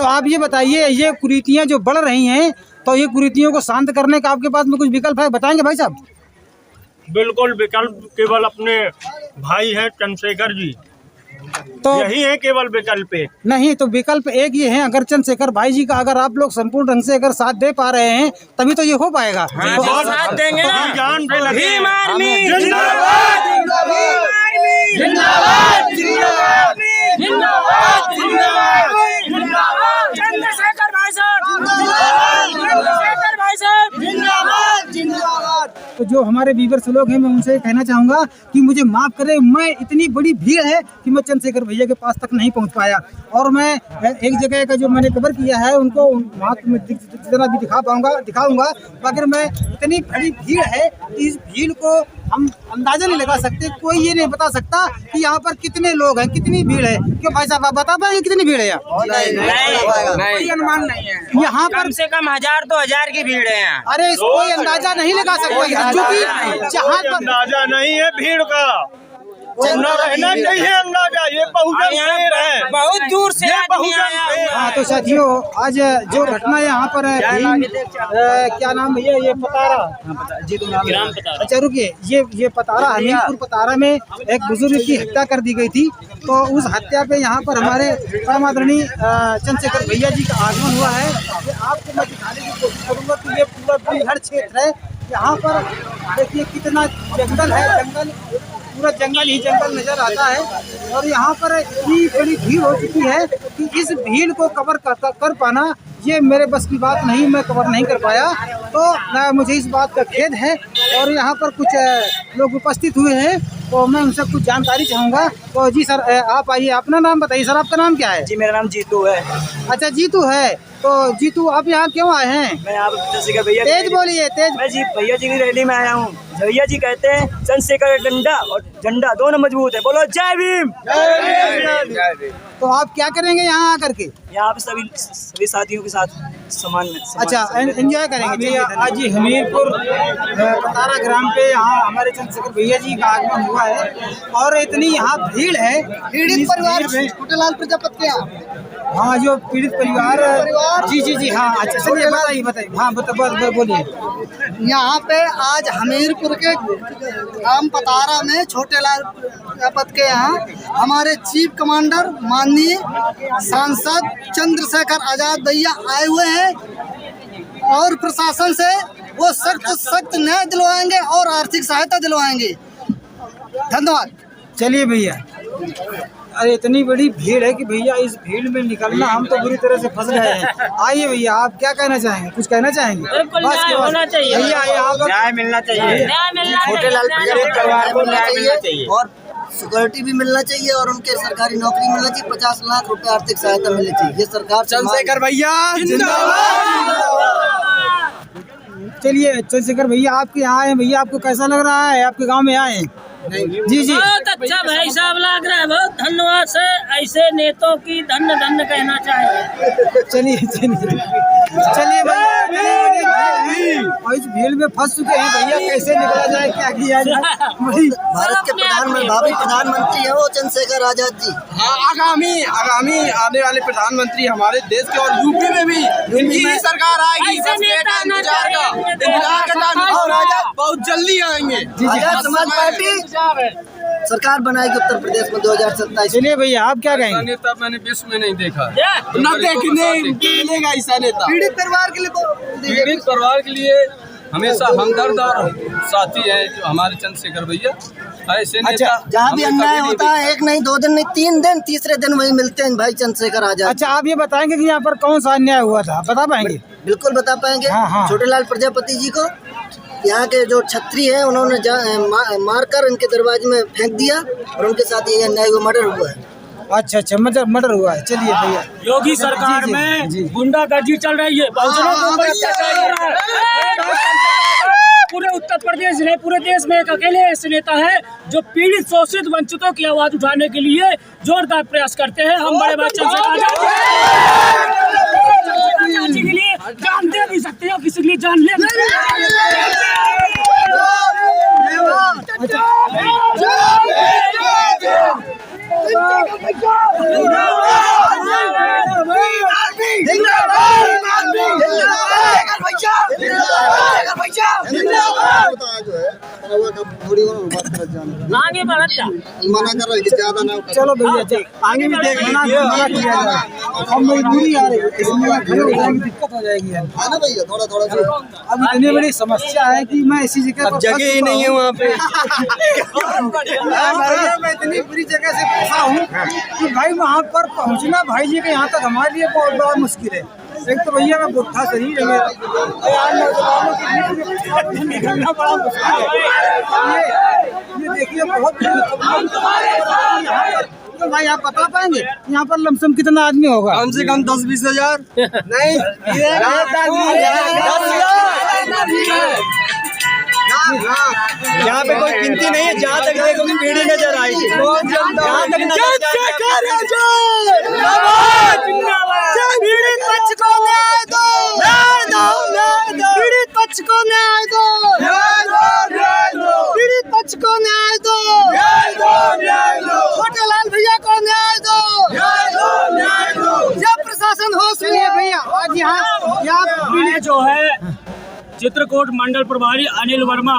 तो आप ये बताइए, ये कुरीतियाँ जो बढ़ रही हैं, तो ये कुरीतियों को शांत करने का आपके पास में कुछ विकल्प है, बताएंगे भाई साहब? बिल्कुल, विकल्प केवल अपने भाई हैं चंद्रशेखर जी, तो यही है केवल विकल्प एक। नहीं, तो विकल्प एक ये है, अगर चंद्रशेखर भाई जी का अगर आप लोग संपूर्ण ढंग से अगर साथ दे पा रहे हैं तभी तो ये हो पाएगा। हाँ, तो और साथ देंगे ना, जान पे लगे। भीम आर्मी जिंदाबाद, जिंदाबाद, जिंदाबाद, जिंदाबाद, चंद्रशेखर भाई साहब जिंदाबाद, चंद्रशेखर भाई साहब जिंदाबाद, जिंदाबाद। तो जो हमारे व्यूअर्स लोग हैं, मैं उनसे कहना चाहूँगा कि मुझे माफ़ करें, मैं इतनी बड़ी भीड़ है कि मैं चंद्रशेखर भैया के पास तक नहीं पहुँच पाया, और मैं एक जगह का जो मैंने कवर किया है उनको वहाँ जितना भी दिखाऊंगा, मगर मैं इतनी बड़ी भीड़ है कि इस भीड़ को हम अंदाजा नहीं लगा सकते, कोई ये नहीं बता सकता कि यहाँ पर कितने लोग हैं, कितनी भीड़ है। क्यों भाई साहब, आप बता पाएंगे कितनी भीड़ है यहाँ? कोई अनुमान नहीं है, यहाँ पर कम से कम 1000 तो 1000 की भीड़ है यहाँ। अरे कोई अंदाजा नहीं लगा सकता, क्योंकि जहाँ पर अंदाजा नहीं है भीड़ का, न रहना चाहिए अंदाजा। ये बहुजन शेर है, बहुत दूर से आदमी आया हुआ है। हाँ, तो साथियों, आज जो घटना यहाँ पर है, क्या नाम भैया, ये पतारा, अच्छा रुकिए, ये पतारा, हमीरपुर पतारा में एक बुजुर्ग की हत्या कर दी गई थी। तो उस हत्या पे यहाँ पर हमारे परम आदरणीय चंद्रशेखर भैया जी का आगमन हुआ है। ये आपको मैं दिखाने की कोशिश करूँगा कि ये पूरा बिहार क्षेत्र है। यहाँ पर देखिए कितना जंगल है, पूरा जंगल ही जंगल नजर आता है, और यहाँ पर इतनी बड़ी भीड़ हो चुकी है कि इस भीड़ को कवर कर पाना ये मेरे बस की बात नहीं, मैं कवर नहीं कर पाया। तो मुझे इस बात का खेद है, और यहाँ पर कुछ लोग उपस्थित हुए हैं, तो मैं उनसे कुछ जानकारी चाहूँगा। तो जी सर, आप आइए, अपना नाम बताइए सर, आपका नाम क्या है? जी मेरा नाम जीतू है। अच्छा जीतू है, तो जीतू आप यहाँ क्यों आए हैं? मैं यहाँ चंद्रशेखर भैया, तेज बोलिए, तेज। मैं जी भैया जी की रैली में आया हूँ। भैया जी कहते हैं चंद्रशेखर डंडा और झंडा दोनों मजबूत है, बोलो जय भीम। तो आप क्या करेंगे यहाँ आकर के? यहाँ पे सभी साथियों के साथ समान अच्छा, एंजॉय करेंगे। आज ही हमीरपुर पतारा ग्राम पे यहाँ हमारे चंद्रशेखर भैया जी का आगमन हुआ है, और इतनी यहाँ भीड़ है, पीड़ित परिवार छोटेलाल प्रजापति के यहाँ। हाँ, जो पीड़ित परिवार, जी हाँ, अच्छा चलिए बताइए, हाँ बोलिए। यहाँ पे आज हमीरपुर के ग्राम पतारा में छोटेलाल प्रजापति के यहाँ हमारे चीफ कमांडर माननीय सांसद चंद्रशेखर आजाद भैया आए हुए हैं, और प्रशासन से वो सख्त न्याय दिलवाएंगे और आर्थिक सहायता दिलवाएंगे। धन्यवाद। चलिए भैया, अरे इतनी बड़ी भीड़ है कि भैया इस भीड़ में निकलना, हम तो बुरी तरह से फंस गए हैं। आइए भैया, आप क्या कहना चाहेंगे, कुछ कहना चाहेंगे? होना चाहिए भैया, न्याय मिलना चाहिए, छोटेलाल प्रजापति परिवार को न्याय मिलना चाहिए, और सिक्योरिटी भी मिलना चाहिए, और उनके सरकारी नौकरी मिलना चाहिए। 50 लाख रुपए आर्थिक सहायता मिलनी चाहिए। ये सरकार चंद्रशेखर भैया जिंदाबाद। चलिए चंद्रशेखर भैया, आपके यहाँ आए भैया, आपको कैसा लग रहा है? आपके गांव में आए? जी बहुत अच्छा भाई साहब लग रहा है, बहुत धन्यवाद से ऐसे नेताओं की धन्य धन्य कहना चाहिए। चलिए भैया, और इस भीड़ में फंस चुके हैं भैया, कैसे निकला जाए, क्या किया जाए? भारत के भावी प्रधानमंत्री है वो चंद्रशेखर आजाद जी। हाँ, आगामी आने वाले प्रधानमंत्री हमारे देश के, और यूपी में भी इनकी ही सरकार आएगी। बहुत जल्दी आएंगे। आजाद समाज पार्टी सरकार बनाएगी उत्तर प्रदेश में 2027। चलिए भैया, आप क्या कहेंगे? नेता मैंने विश्व में नहीं देखा, न देखने मिलेगा ऐसा नेता। पीड़ित परिवार के लिए हमेशा हमदर्द और साथी है जो हमारे चंद्रशेखर भैया, ऐसे नेता। जहाँ भी अन्याय होता है, 1 नहीं 2 दिन नहीं 3 दिन, तीसरे दिन वही मिलते हैं भाई चंद्रशेखर आजाद। अच्छा, आप ये बताएंगे कि यहाँ पर कौन सा अन्याय हुआ था, बता पाएंगे? बिल्कुल बता पाएंगे। हाँ। छोटेलाल प्रजापति जी को यहाँ के जो छत्री हैं उन्होंने मारकर इनके दरवाजे में फेंक दिया, और उनके साथ ये अन्याय हुआ, मर्डर हुआ है। अच्छा, मर्डर हुआ है। चलिए भैया, योगी सरकार में गुंडागर्दी चल रही है, पूरे उत्तर प्रदेश नहीं पूरे देश में एक अकेले ऐसे नेता है जो पीड़ित शोषित वंचितों की आवाज उठाने के लिए जोरदार प्रयास करते हैं। हम बड़े भाई चंद्रशेखर के लिए जान दे नहीं सकते हो, किसी के लिए जान ले आगे बढ़त जा। मना कर रहे कि ज्यादा ना चलो भैया आगे भी देख मना किया जाए। अब मजबूरी आ रही है, इसमें खड़े हो जाएंगे दिक्कत हो जाएगी यार। है ना भैया, थोड़ा थोड़ा सा अब इतनी बड़ी समस्या है कि मैं इसी जगह पर जगह ही नहीं है वहाँ पे। भैया मैं इतनी बुरी जगह से फंसा हूँ कि भाई वहाँ पर पहुँचना भाई जी के यहाँ तक हमारे लिए बहुत बड़ा मुश्किल है। एक तो भैया मैं बुढ़ा शरीर है मेरा, यार नौजवानों के बीच में निकलना बड़ा मुश्किल है। ये देखिए बहुत तो भाई आप बता पाएंगे यहाँ पर लमसम कितना आदमी होगा? कम से कम 10-20 हजार नहीं, यहाँ पे कोई गिनती नहीं है। जहाँ तक देखो भीड़ नजर आई, जहाँ तक पीड़ित पक्ष को न्याय दो, पीड़ित पक्ष को न्याय दो, पीड़ित पक्ष को न्याय दो, छोटे लाल भैया को न्याय दो, जब प्रशासन होश में चलिए भैया आज यहाँ ये जो है चित्रकूट मंडल प्रभारी अनिल वर्मा,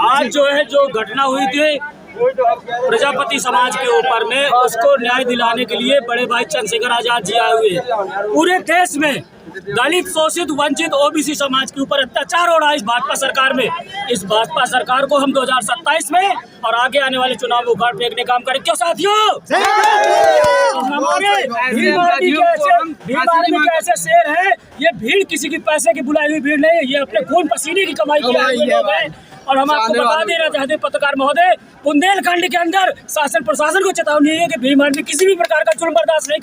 आज जो है जो घटना हुई थी प्रजापति समाज के ऊपर में, उसको न्याय दिलाने के लिए बड़े भाई चंद्रशेखर आजाद जी आए हुए हैं। पूरे देश में दलित, शोषित, वंचित ओबीसी समाज के ऊपर अत्याचार हो रहा है इस भाजपा सरकार में। इस भाजपा सरकार को हम 2027 में और आगे आने वाले चुनाव में उखाड़ फेंकने काम करें। क्यों साथियों? हमारे भीम आर्मी के ऐसे शेर है, ये भीड़ किसी की पैसे की बुलाई हुई भीड़ नहीं है, ये अपने खून पसीने की कमाई की लोग हैं। और हम आपको बता देना चाहते हैं पत्रकार महोदय, बुंदेलखंड के अंदर शासन प्रशासन को चेतावनी है कि भीम आर्मी किसी भी प्रकार का जुल्म बर्दाश्त नहीं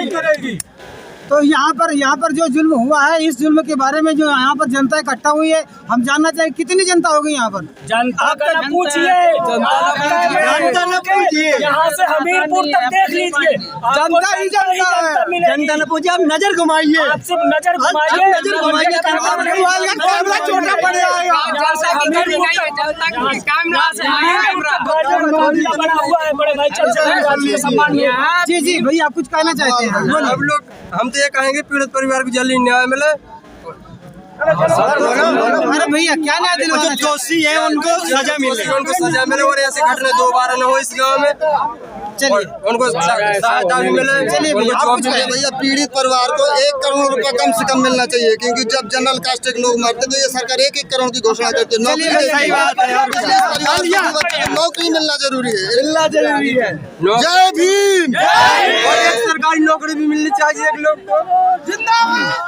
करेगी। तो यहाँ पर जो जुल्म हुआ है, इस जुल्म के बारे में जो यहाँ पर जनता इकट्ठा हुई है, हम जानना चाहिए कितनी जनता होगी यहाँ पर? जनता का न पूछिए, यहाँ से हमीरपुर तक देख लीजिए, जनता ही जनता है। जनता ने पूछा, आप नजर घुमाइए, आप सिर्फ नजर घुमाइए, छोटा पड़ जाएगा। बना हुआ है बड़े भाई चंद्रशेखर के सम्मान में। जी भैया कुछ कहना चाहते हैं? अब लोग हम तो ये कहेंगे पीड़ित परिवार को जल्दी न्याय मिले। अरे भैया क्या न्याय दिलवाना? जो दोषी है उनको सजा मिले, और ऐसे घटना दोबारा न हो इस गांव में। चलिए उनको सहायता भी मिले। चलिए भैया पीड़ित परिवार को 1 करोड़ रुपए कम से कम मिलना चाहिए, क्योंकि जब जनरल कास्ट के लोग मरते तो ये सरकार 1-1 करोड़ की घोषणा करती है। नौकरी मिलना जरूरी है, जय भीम। और एक सरकारी नौकरी भी मिलनी चाहिए एक लोग को।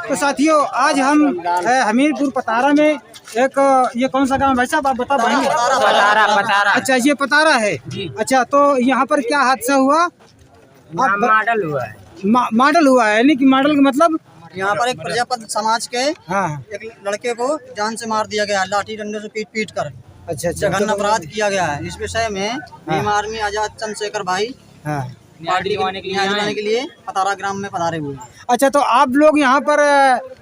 तो साथियों आज हम हमीरपुर पतारा में एक ये कौन सा गाँव भाई साहब आप बता पाएंगे? पतारा। अच्छा ये पतारा है। अच्छा तो यहाँ पर क्या हादसा हुआ? मॉडल हुआ है। मॉडल हुआ है, यानी कि मॉडल का मतलब यहाँ पर एक प्रजापति समाज के हाँ एक लड़के को जान से मार दिया गया, लाठी डंडे से पीट कर अच्छा जघन्य अपराध किया गया है। इस विषय में भीम आर्मी आजाद चंद्रशेखर भाई हाँ न्याय दिलाने के लिए पतारा ग्राम में पधारे हुए। अच्छा तो आप लोग यहाँ पर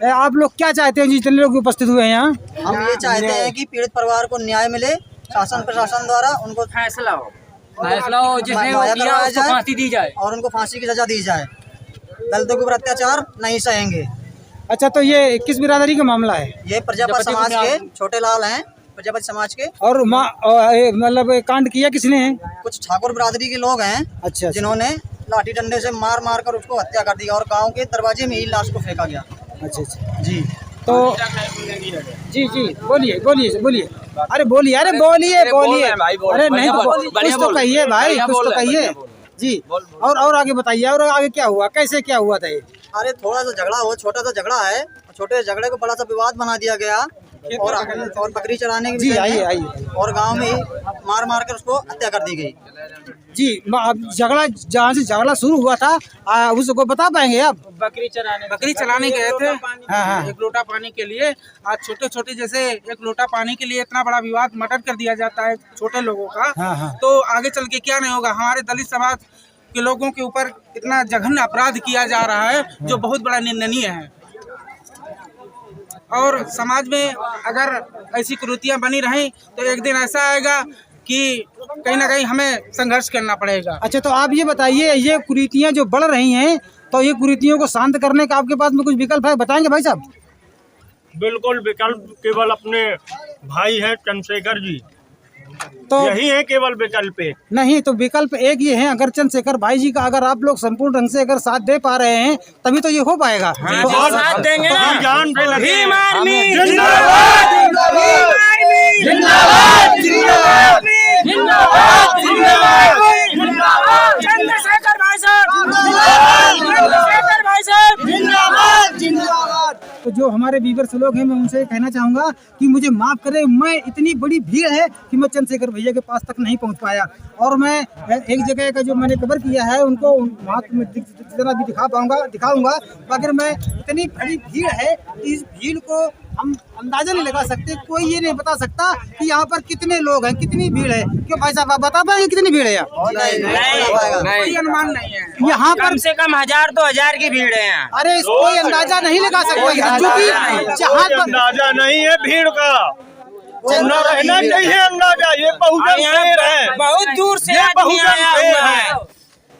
आप लोग क्या चाहते हैं जितने लोग उपस्थित हुए हैं यहाँ? हम ये चाहते हैं कि पीड़ित परिवार को न्याय मिले, शासन प्रशासन द्वारा उनको फैसला हो जिसने वो किया उसको फांसी दी जाए और उनको फांसी की सजा दी जाए। दलितों के ऊपर अत्याचार नहीं सहेंगे। अच्छा तो ये किस बिरादरी का मामला है? ये प्रजापति समाज के छोटे लाल हैं, प्रजापति समाज के। और मतलब कांड किया किसने है? कुछ ठाकुर बिरादरी के लोग हैं अच्छा जिन्होंने लाठी डंडे से मार कर उसको हत्या कर दी और गांव के दरवाजे में ही लाश को फेंका गया। अच्छा जी तो जी बोलिए अरे बोलिए अरे नहीं तो कुछ तो कहिए भाई, कुछ तो कहिए जी। और आगे बताइए, और आगे क्या हुआ, कैसे क्या हुआ था ये? अरे थोड़ा सा झगड़ा हुआ, छोटा सा झगड़ा है, छोटे झगड़े को बड़ा सा विवाद बना दिया गया और बकरी चराने के विषय में आइए और गांव में ही मार कर उसको हत्या कर दी गई। जी झगड़ा जहाँ से झगड़ा शुरू हुआ था उसको बता पाएंगे आप? बकरी चलाने गए थे हाँ। एक लोटा पानी के लिए। आज छोटे जैसे एक लोटा पानी के लिए इतना बड़ा विवाद मर्डर कर दिया जाता है छोटे लोगों का। हाँ। तो आगे चल के क्या नहीं होगा। हमारे दलित समाज के लोगों के ऊपर इतना जघन्य अपराध किया जा रहा है जो बहुत बड़ा निंदनीय है। और समाज में अगर ऐसी कुरीतियां बनी रहें तो एक दिन ऐसा आएगा कि कहीं ना कहीं हमें संघर्ष करना पड़ेगा। अच्छा तो आप ये बताइए, ये कुरीतियां जो बढ़ रही हैं तो ये कुरीतियों को शांत करने का आपके पास में कुछ विकल्प है, बताएंगे भाई साहब? बिल्कुल विकल्प केवल अपने भाई हैं चंद्रशेखर जी, तो यही है केवल विकल्प एक। नहीं, तो विकल्प एक ये है, अगर चंद्रशेखर भाई जी का अगर आप लोग संपूर्ण ढंग से अगर साथ दे पा रहे हैं तभी तो ये हो पाएगा। तो और साथ देंगे ना, जान पे लगे। भीम आर्मी जिंदाबाद, जिंदाबाद, जिंदाबाद, जिंदाबाद, जिंदाबाद, चंद्रशेखर भाई साहब जिंदाबाद, चंद्रशेखर भाई साहब जिंदाबाद, जिंदाबाद। तो जो हमारे व्यूअर्स लोग हैं, मैं उनसे कहना चाहूंगा कि मुझे माफ करें, मैं इतनी बड़ी भीड़ है कि मैं चंद्रशेखर भैया के पास तक नहीं पहुंच पाया, और मैं एक जगह का जो मैंने कवर किया है उनको वहाँ जितना भी दिखाऊंगा, मगर मैं इतनी बड़ी भीड़ है कि इस भीड़ को हम अंदाजा नहीं लगा सकते, कोई ये नहीं बता सकता कि यहाँ पर कितने लोग हैं, कितनी भीड़ है। क्यों भाई साहब, आप बता पाएंगे कितनी भीड़ है यहाँ? कोई अनुमान नहीं है। यहाँ पर कम से कम 1000 तो 1000 की भीड़ है यहाँ। अरे कोई अंदाजा नहीं लगा सकता, क्योंकि जहाँ पर अंदाजा नहीं है भीड़ का, ना रहना चाहिए अंदाजा। ये बहुजन शेर है, बहुत दूर से ये आदमी बहुजन आया शेर हुआ है। है,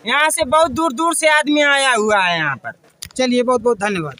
यहाँ से बहुत दूर दूर से आदमी आया हुआ है यहाँ पर। चलिए, बहुत बहुत धन्यवाद।